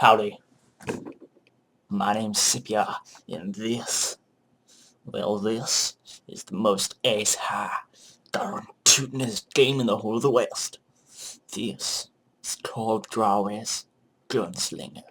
Howdy, my name's Cipia, and this is the most ace-high, darn tootin'est game in the whole of the West. This is called Juarez Gunslinger.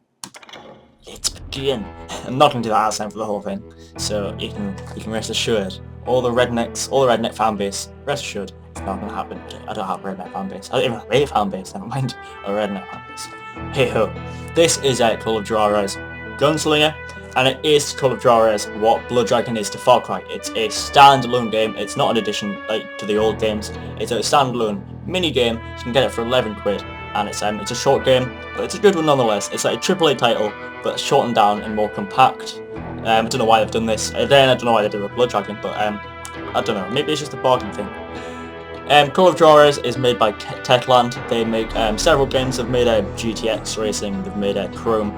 Let's begin. I'm not going to do that accent for the whole thing, so you can rest assured. All the redneck fan base, rest assured, it's not going to happen. I don't have a redneck fan base. I don't even have a fan base, never mind a redneck fan base. Hey ho, this is Call of Juarez Gunslinger, and it is Call of Juarez what Blood Dragon is to Farcry. It's a standalone game. It's not an addition like to the old games. It's a standalone mini game. You can get it for 11 quid, and it's a short game, but it's a good one nonetheless. It's like a AAA title, but shortened down and more compact. I don't know why they've done this. Again, I don't know why they did it with Blood Dragon, but I don't know. Maybe it's just a bargain thing. Call of Juarez is made by Techland. They make several games. They've made GTX Racing. They've made Chrome.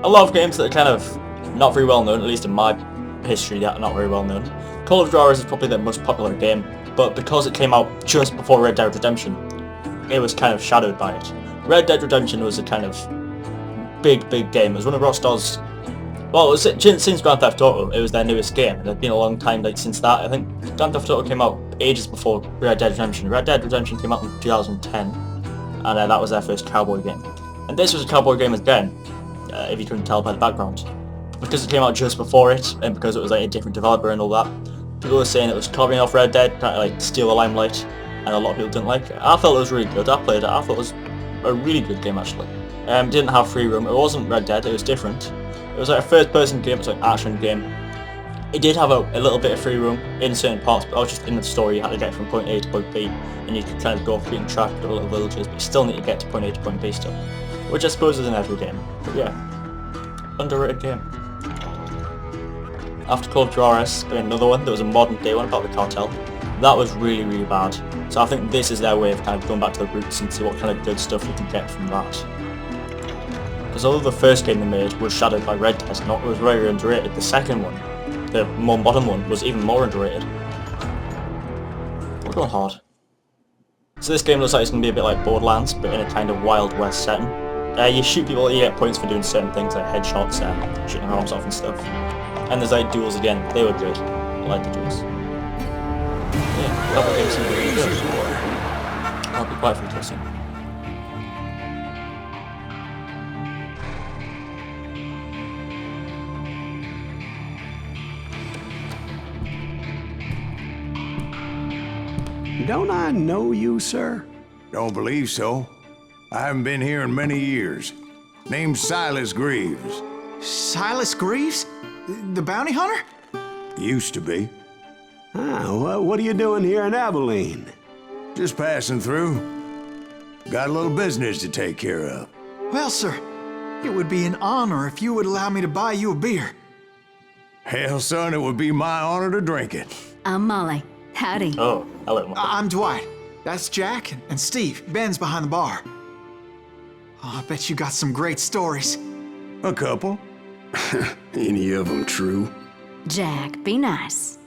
A lot of games that are kind of not very well known, at least in my history, that are not very well known. Call of Juarez is probably their most popular game, but because it came out just before Red Dead Redemption, it was kind of shadowed by it. Red Dead Redemption was a kind of big game. It was one of Rockstar's, well, it was since Grand Theft Auto, it was their newest game. It had been a long time since that. I think Grand Theft Auto came out ages before Red Dead Redemption. Red Dead Redemption came out in 2010, and that was their first cowboy game. And this was a cowboy game again, if you couldn't tell by the background. Because it came out just before it, and because it was like a different developer and all that, people were saying it was copying off Red Dead, trying to like steal the limelight, and a lot of people didn't like it. I felt it was really good. I played it. I thought it was a really good game actually. It didn't have free roam. It wasn't Red Dead. It was different. It was like a first-person game. It was like an action game. It did have a little bit of free roam in certain parts, but I was just in the story. You had to get from point A to point B, and you could kind of go off beaten track of little villages, but you still need to get to point A to point B still, which I suppose is in every game. But yeah, underrated game. After Call of Juarez, there was another one. There was a modern day one about the cartel. That was really bad. So I think this is their way of kind of going back to the roots and see what kind of good stuff you can get from that. Because although the first game they made was shadowed by Red Dead, and was very underrated, the second one, the more modern one, was even more underrated. We're going hard. So this game looks like it's going to be a bit like Borderlands, but in a kind of Wild West setting. You shoot people, you get points for doing certain things like headshots, shooting their arms off and stuff. And there's like duels again. They were good. I like the duels. Yeah, that game seemed really good. That'll be quite interesting. Don't I know you, sir? Don't believe so. I haven't been here in many years. Name's Silas Greaves. Silas Greaves? The bounty hunter? Used to be. Ah, what are you doing here in Abilene? Just passing through. Got a little business to take care of. Well, sir, it would be an honor if you would allow me to buy you a beer. Hell, son, it would be my honor to drink it. I'm Molly. Howdy. Oh, hello. I'm Dwight. That's Jack and Steve. Ben's behind the bar. Oh, I bet you got some great stories. A couple. Any of them true? Jack, be nice.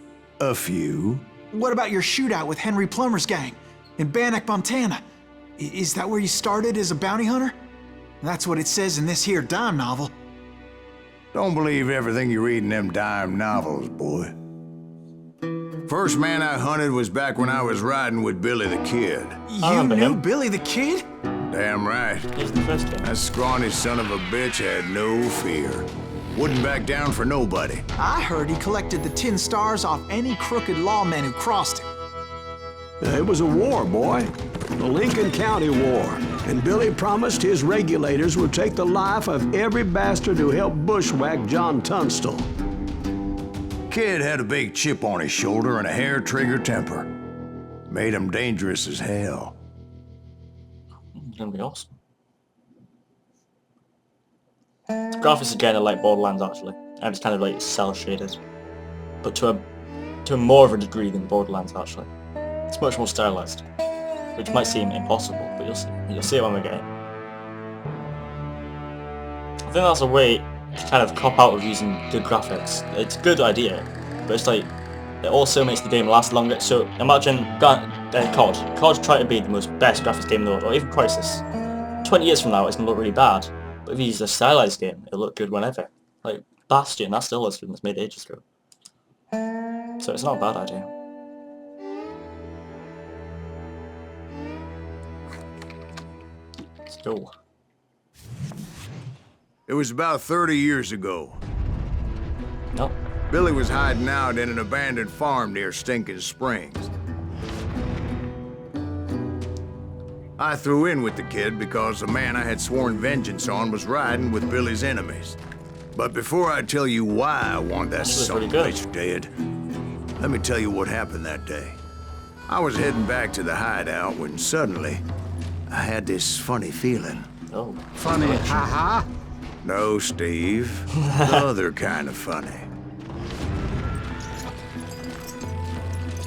A few. What about your shootout with Henry Plummer's gang in Bannock, Montana? Is that where you started as a bounty hunter? That's what it says in this here dime novel. Don't believe everything you read in them dime novels, boy. First man I hunted was back when I was riding with Billy the Kid. You knew Billy the Kid? Damn right. Here's the first game. That scrawny son of a bitch had no fear. Wouldn't back down for nobody. I heard he collected the 10 stars off any crooked lawmen who crossed him. It was a war, boy. The Lincoln County War. And Billy promised his regulators would take the life of every bastard who helped bushwhack John Tunstall. Kid had a big chip on his shoulder and a hair-trigger temper. Made him dangerous as hell. It's gonna be awesome. The graphics again are like Borderlands actually, and it's kind of like cel-shaded, but to a more of a degree than Borderlands actually. It's much more stylized, which might seem impossible, but you'll see. You'll see it when we get it. I think that's a way to kind of cop out of using good graphics. It's a good idea, but it's like it also makes the game last longer. So imagine COD. COD tried to be the best graphics game in the world, or even Crisis. 20 years from now, it's gonna look really bad. But if you use a stylized game, it'll look good whenever. Like Bastion, that still looks good, was made ages ago. So it's not a bad idea. Let's go. It was about 30 years ago. Nope. Billy was hiding out in an abandoned farm near Stinking Springs. I threw in with the kid because the man I had sworn vengeance on was riding with Billy's enemies. But before I tell you why I want that son of a bitch dead, let me tell you what happened that day. I was heading back to the hideout when suddenly I had this funny feeling. Oh. Funny, haha. No, Steve. The other kind of funny.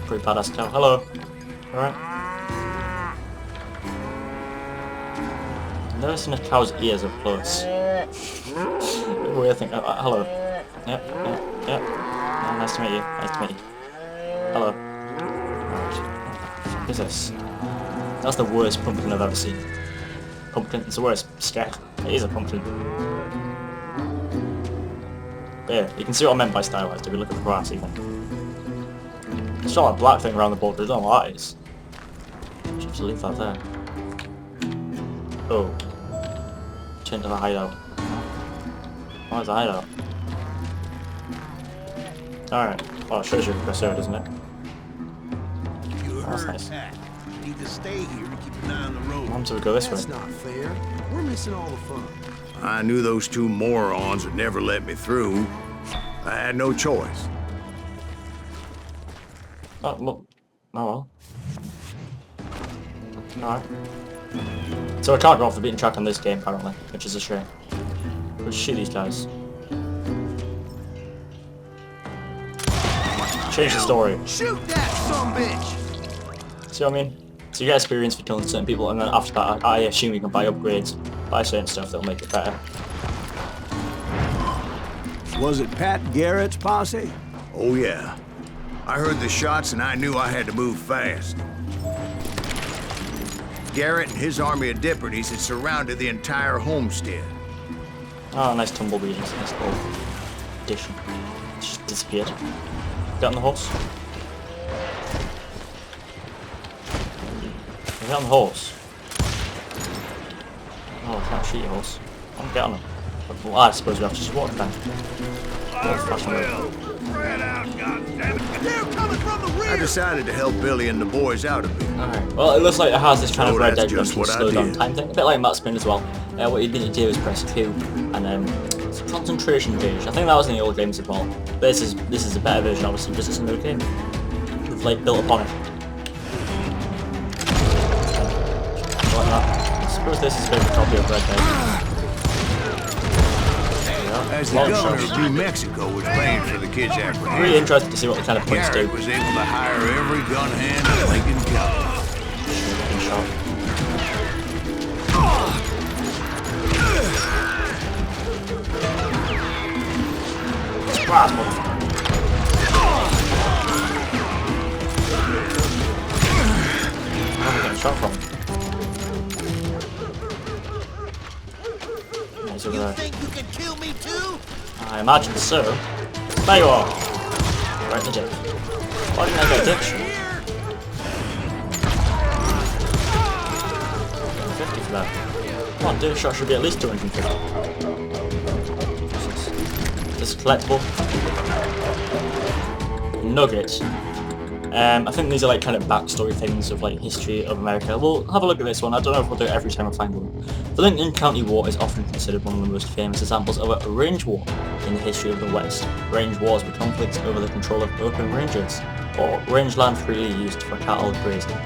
Pretty badass cow. Hello. Alright. I've never seen a cow's ears up close. Weird thing. Hello. Yep. Oh, nice to meet you. Nice to meet you. Hello. Alright. What the fuck is this? That's the worst pumpkin I've ever seen. Pumpkin? It's the worst sketch. It is a pumpkin. But yeah, you can see what I meant by stylized if you look at the grass even. It's not a black thing around the border, I don't know what that is. Should just leave that there. Oh. Change to the hideout. Where's the hideout? Alright. Oh, it shows you the sword, doesn't it? You That's heard nice. that. Need to stay here to keep an eye on the road. Why do we go this way? That's not fair. We're missing all the fun. I knew those two morons would never let me through. I had no choice. Oh, look. Oh well. Alright. So I can't go off the beaten track on this game, apparently, which is a shame. Let's shoot these guys. Change the story. Shoot that sumbitch! See what I mean? So you get experience for killing certain people, and then after that, I assume you can buy upgrades, buy certain stuff that'll make it better. Was it Pat Garrett's posse? Oh yeah. I heard the shots and I knew I had to move fast. Garrett and his army of deputies had surrounded the entire homestead. Oh, nice tumbleweed. Nice little addition. It's just disappeared. Get on the horse. Get on the horse. Oh, I can't shoot your horse. I'll get on him. Well, I suppose we have to just walk then. I decided to help Billy and the boys out a bit. Alright, well it looks like it has this kind of Oh, Red that's Dead just Redemption what I slow down did. time thing, a bit like Matt Spin as well. What you need to do is press Q and it's a concentration gauge. I think that was in the old games as well. But this is a better version obviously because it's a new game. We've like built upon it. Like that. I suppose this is a bit of a copy of Red Dead. As the Long governor shots. of New Mexico was paying for the kids' Really apprehension, interested to see what the kind of points do. Garrett was able to hire every gun hand in Lincoln County. Good shot. Surprise, motherfucker. Where am I getting shot from? He's over there. Think you can kill me too? I imagine so. There you are. Right in the dick. Why didn't I get a dick shot? 50 for that. Come on, dick shot should be at least 250. This is collectible. Nuggets. I think these are like kind of backstory things of like history of America. We'll have a look at this one. I don't know if we'll do it every time I find one. The Lincoln County War is often considered one of the most famous examples of a range war in the history of the West. Range wars were conflicts over the control of open ranges, or rangeland freely used for cattle grazing.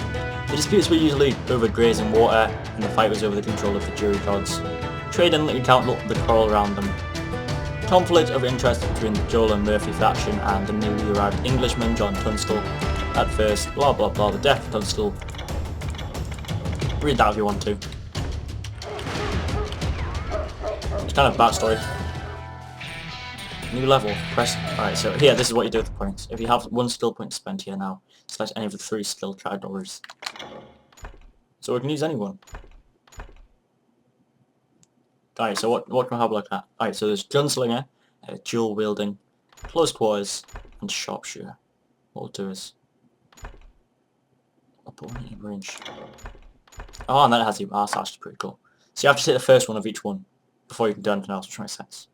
The disputes were usually over grazing water, and the fight was over the control of the jury gods. Trade in Lincoln County looked the quarrel around them. Conflict of interest between the Joel and Murphy faction and the newly arrived Englishman John Tunstall. At first, blah blah blah, the death of Tunstall. Read that if you want to. It's kind of backstory. New level, press. Alright, so here, this is what you do with the points. If you have one skill point to spend here now, select any of the 3 skill categories. So we can use any one. Alright, so what can I have a look at? Alright, so there's Gunslinger, dual wielding, close quarters, and sharpshooter. What we'll do is I'll put one in range. Oh, and then it has the that's actually pretty cool. So you have to take the first one of each one before you can do anything else, which makes sense.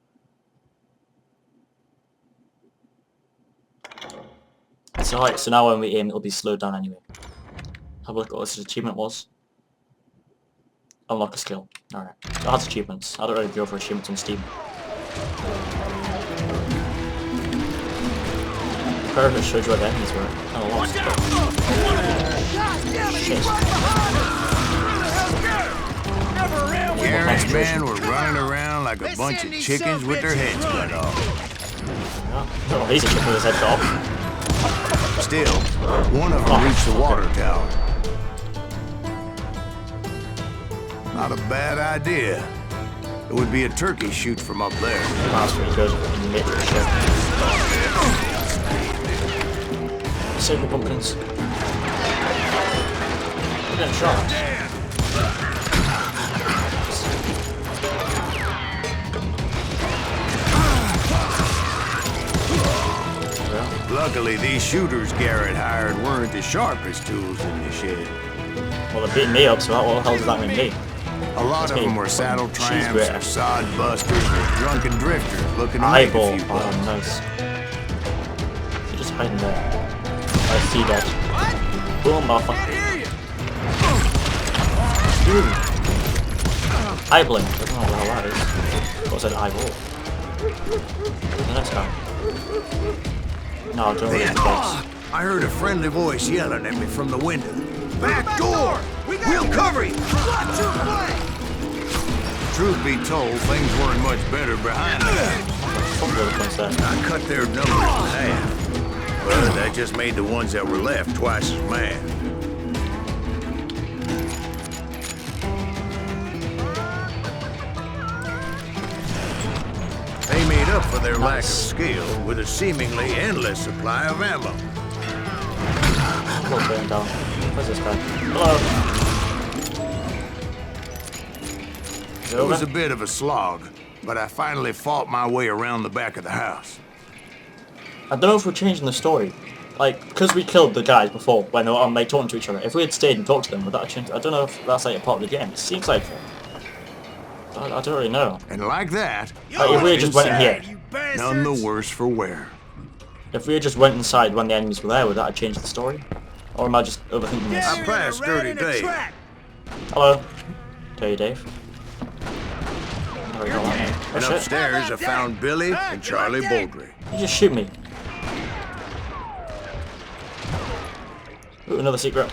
So alright, so now when we aim it'll be slowed down anyway. Have a look at what this achievement was. Unlock a skill. Alright. So that's achievements. I don't really go for achievements on Steam. Perfect shows you where the enemies were. And I lost. Shit. Garrett's men were running around like a bunch of chickens with their heads cut off. Yeah. Oh, he's a chicken with his head cut off. Still, one of them reached the water tower. Not a bad idea. It would be a turkey shoot from up there. That's pretty good. Save the pumpkins. We're getting shot. Luckily, these shooters Garrett hired weren't the sharpest tools in the shed. Well, they're beating me up, so what the hell does that mean me? A lot of them were saddle tramps, or sod busters, or drunken drifters looking to make Eyeball. a few bucks. Oh, nice. They're just hiding there. I see that. Boom, motherfucker. Eyeballing. I don't know what the hell that is. What's an eyeball? The next guy. No, I don't really the boss. I heard a friendly voice yelling at me from the window. Back door! We'll cover you! Truth be told, things weren't much better behind them. I cut their numbers in half. But that just made the ones that were left twice as mad. They made up for their lack of skill with a seemingly endless supply of ammo. Down. Where's this guy? Hello. It was a bit of a slog, but I finally fought my way around the back of the house. I don't know if we're changing the story. Like, because we killed the guys before when they were like, talking to each other. If we had stayed and talked to them, would that have changed? I don't know if that's like a part of the game. It seems like I don't really know. And like that, like, if we had just went in here, none the worse for wear. if we had just went inside when the enemies were there, would that have changed the story? Or am I just overthinking this? I passed Dirty Dave. Hello, Dirty Dave. There we go. And upstairs, I found Billy and Charlie Baldry. You just shoot me. Ooh, another secret.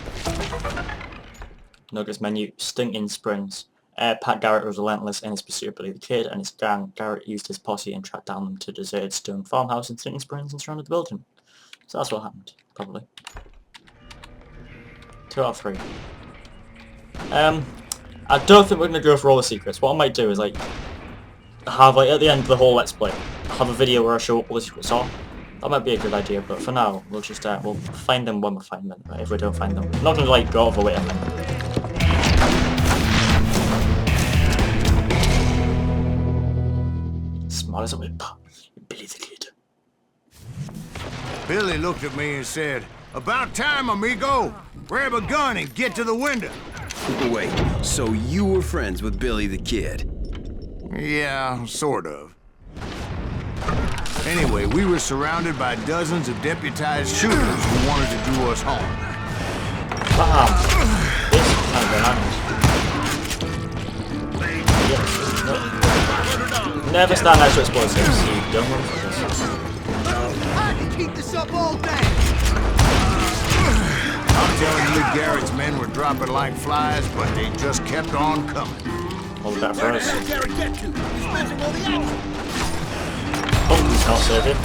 Nuggets menu, Stinking Springs. Pat Garrett was relentless in his pursuit of Billy the Kid and his gang. Garrett used his posse and tracked down them to a deserted stone farmhouse in Stinking Springs and surrounded the building. So that's what happened, probably. 2 out of 3. I don't think we're gonna go for all the secrets. What I might do is like have like at the end of the whole let's play, have a video where I show what all the secrets are. That might be a good idea, but for now we'll just we'll find them when we find them. Right? If we don't find them, I'm not gonna like go over way to find them. Smart as a whip, Billy the Kid. Billy looked at me and said, "About time, amigo. Grab a gun and get to the window." Wait, so you were friends with Billy the Kid? Yeah, sort of. Anyway, we were surrounded by dozens of deputized shooters who wanted to do us harm. Wow. This is kind of an Never stand next to explosives. You don't want to focus. I can keep this up all day. I'm telling you, Garrett's men were dropping like flies, but they just kept on coming. All the better for us. Where did Garrett get to? He's missing all the action. Pumpkin's not serving.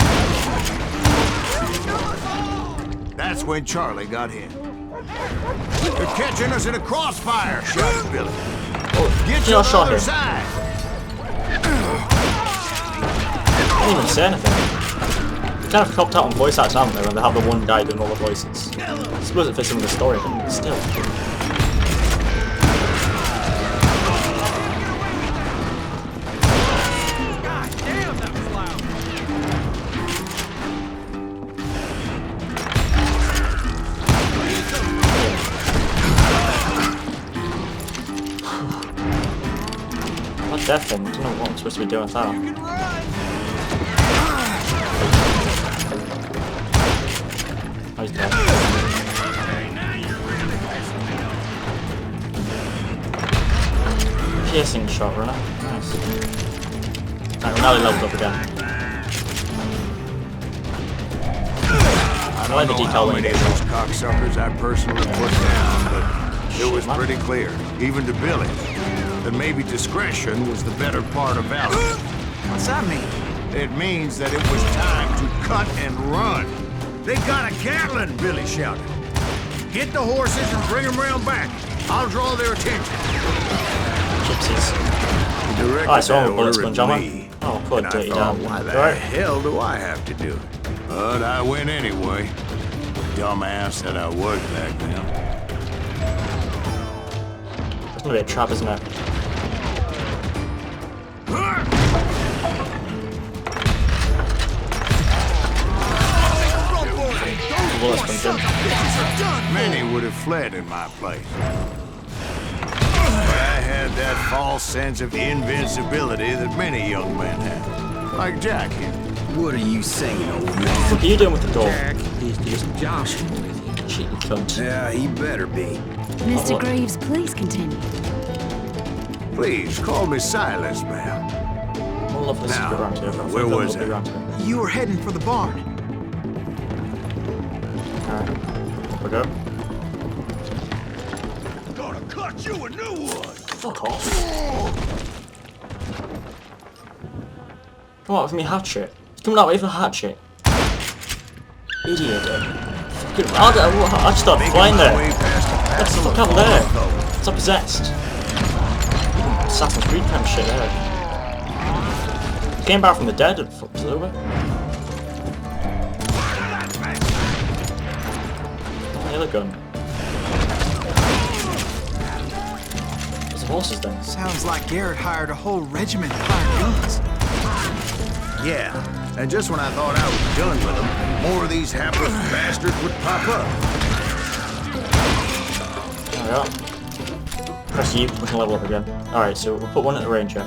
That's when Charlie got hit. They're catching us in a crossfire, shouted Billy. Oh, Get to you the shot other him. side. I didn't even say anything. They kind of copped out on voice acts, haven't they, when they have the one guy doing all the voices. I suppose it fits in with the story, but still. death thing. I don't know what I'm supposed to be doing with that. Oh, he's dead. Piercing shot, runner. Nice. Alright, now they leveled up again. I don't know how many of those cocksuckers I personally put down, but it was pretty clear, even to Billy, that maybe discretion was the better part of valor. What's that mean? It means that it was time to cut and run. They got a Gatling, Billy shouted. Get the horses and bring them round back. I'll draw their attention. Gypsies. Directed Oh, I saw that a bullet order sponge at on me, Oh, poor and I dirty thought, damn. why the Alright. hell do I have to do it? But I went anyway. Dumbass that I was back then. It's gonna be a trap, isn't it? Bullet sponge him. Many would have fled in my place. But I had that false sense of invincibility that many young men have. Like Jack here. What are you saying, old man? What are you doing with the door? Jack, he's just joshing with you. Cheating cunt. Yeah, he better be. Mr. Greaves, please continue. Please, call me Silas, ma'am. I'll love this Now, around here. where was it? You were heading for the barn. Alright. We go. Gonna cut you a new one. Fuck off. Come on with me hatchet. He's coming out with a hatchet. Idiot. Fucking I just started flying there. Get the fuck out there. It's not possessed. Assassin's Creed kind of shit there. He came back from the dead and fucked us over. The other gun. There's horses then. Sounds like Garrett hired a whole regiment of hired guns. Yeah, and just when I thought I was done with them, more of these hapless bastards would pop up. There we are. Press U, we can level up again. Alright, so we'll put one at the ranger.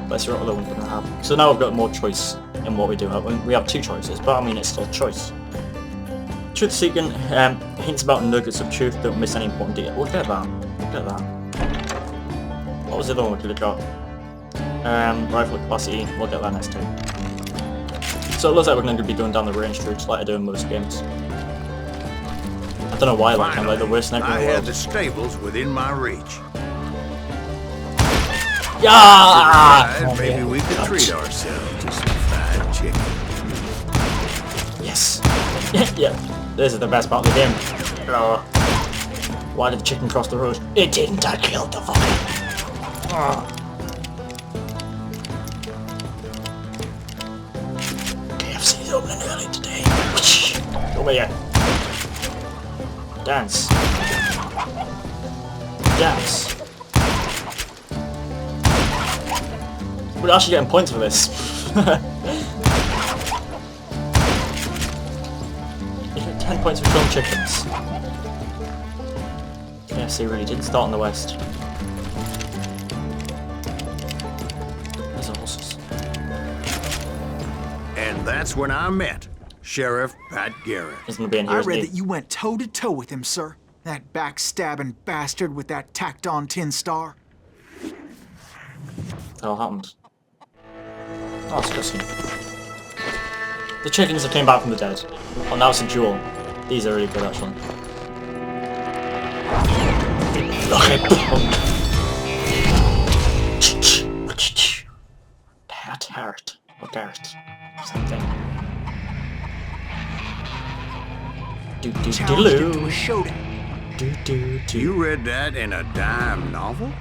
Let's see what other ones we're going to have. So now we've got more choice in what we do. We have two choices, but I mean it's still choice. Truth seeking, hints about nuggets of truth, don't miss any important detail. We'll get that. We'll get that. What was the other one we could have got? Rifle capacity, we'll get that next time. So it looks like we're going to be going down the range routes like I do in most games. I don't know why, like I'm like the worst sniper in I the had world. the stables within my reach. Yeah! Right, maybe we could treat ourselves to some fried chicken. Yes! Yeah, this is the best part of the game. Why did the chicken cross the road? It didn't, I killed the fucker. KFC's opening early today. Over here. Dance. Dance. We're actually getting points for this. You get 10 points for killing chickens. KFC really didn't start in the West. There's the horses. And that's when I met Sheriff Pat Garrett. He's gonna be in here, I isn't read he? that you went toe-to-toe with him, sir. That backstabbing bastard with that tacked-on tin star. What all happened? Oh, it's cussing. The chickens that came back from the dead. Oh, now it's a duel. These are really good, actually. Look at Garrett. Or Garrett. Same thing. Challenged him to a showdown. You read that in a dime novel?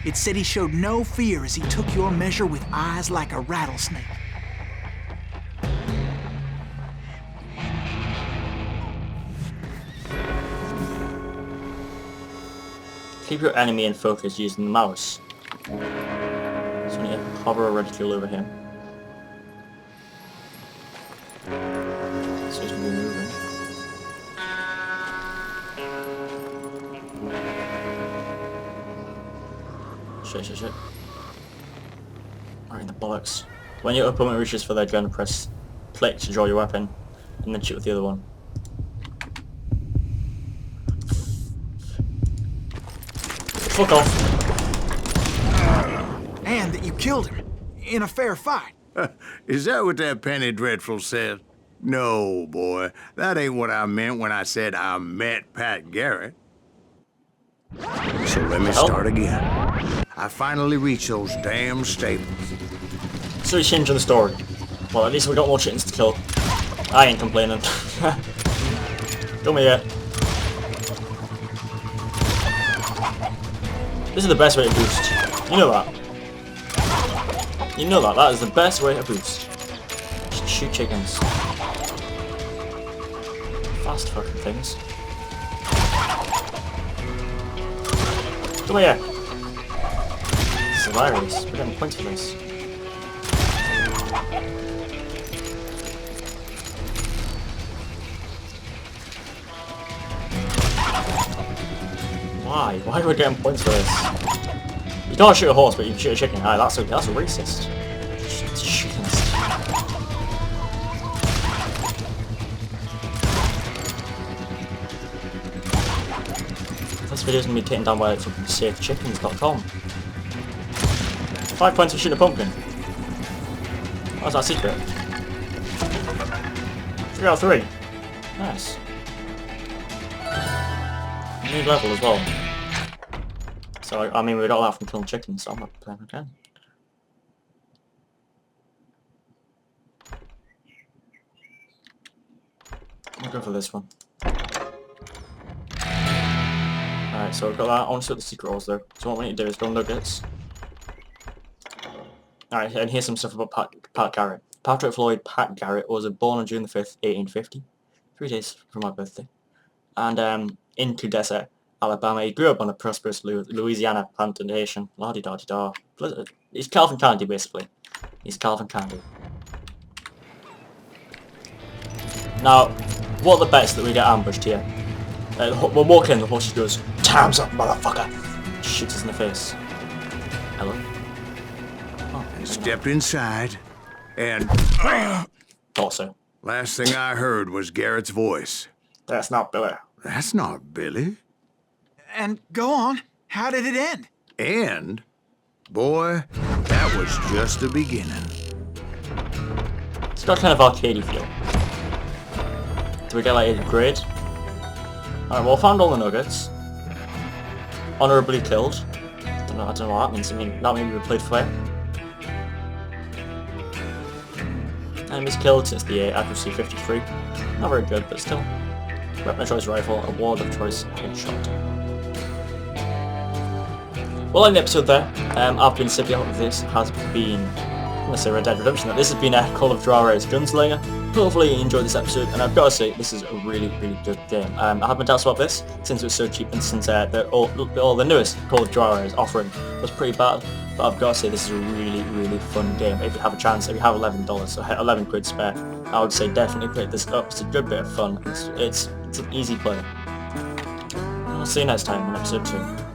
It said he showed no fear as he took your measure with eyes like a rattlesnake. Keep your enemy in focus using the mouse. So when you hover a reticule over him. So he's really moving. Shit. Right in the bollocks. When your opponent reaches for their gun, press click to draw your weapon, and then shoot with the other one. Fuck off. And that you killed him in a fair fight. Is that what that Penny Dreadful said? No, boy. That ain't what I meant when I said I met Pat Garrett. So let me start again. I finally reached those damn stables. So he's changing the story. Well, at least we got more chickens to kill. I ain't complaining. Come here. This is the best way to boost. You know that. You know that. That is the best way to boost. Just shoot chickens. Fast fucking things. Come here. This is hilarious. We're getting points for this. Why? Why are we getting points for this? You can't shoot a horse, but you can shoot a chicken. Aye, that's a racist. Shoot chickens. This video's gonna be taken down by fucking safechickens.com. 5 points for shooting a pumpkin. What's that secret? 3 out of 3. Nice. New level as well. So, I mean, we got that from killing chickens, so I'm not playing again. I'll go for this one. Alright, so we've got that. I want to see what the secret was though. So what we need to do is go nuggets. Alright, and here's some stuff about Pat Garrett. Patrick Floyd Pat Garrett was born on June the 5th, 1850. 3 days from my birthday. And in Cudessa, Alabama. He grew up on a prosperous Louisiana plantation. La-di-da-di-da. He's Calvin Candy, basically. He's Calvin Candy. Now, what are the bets that we get ambushed here? We're walking, the horse just goes, "Time's up, motherfucker!" Shoots us in the face. Hello? Oh, Stepped inside, and... Thought so. Last thing I heard was Garrett's voice. That's not Billy. That's not Billy. And go on. How did it end? And, boy, that was just the beginning. It's got kind of arcadey feel. Do we get like a grade? Alright, well, found all the nuggets. Honourably killed. I don't know what that means. I mean, that means we played fair. Enemies killed since the accuracy 53. Not very good, but still. Weapon of choice rifle, award of choice headshot. Well, in the episode there, I've been Ciparian. This has been, I'm going to say Red Dead Redemption. This has been a Call of Juarez Gunslinger. Hopefully you enjoyed this episode, and I've got to say, this is a really, really good game. I had my doubts about this, since it was so cheap, and since the newest Call of Juarez offering was pretty bad. But I've got to say, this is a really, really fun game. If you have a chance, if you have $11, so 11 quid spare, I would say definitely pick this up. It's a good bit of fun. It's an easy play. I'll see you next time on episode 2.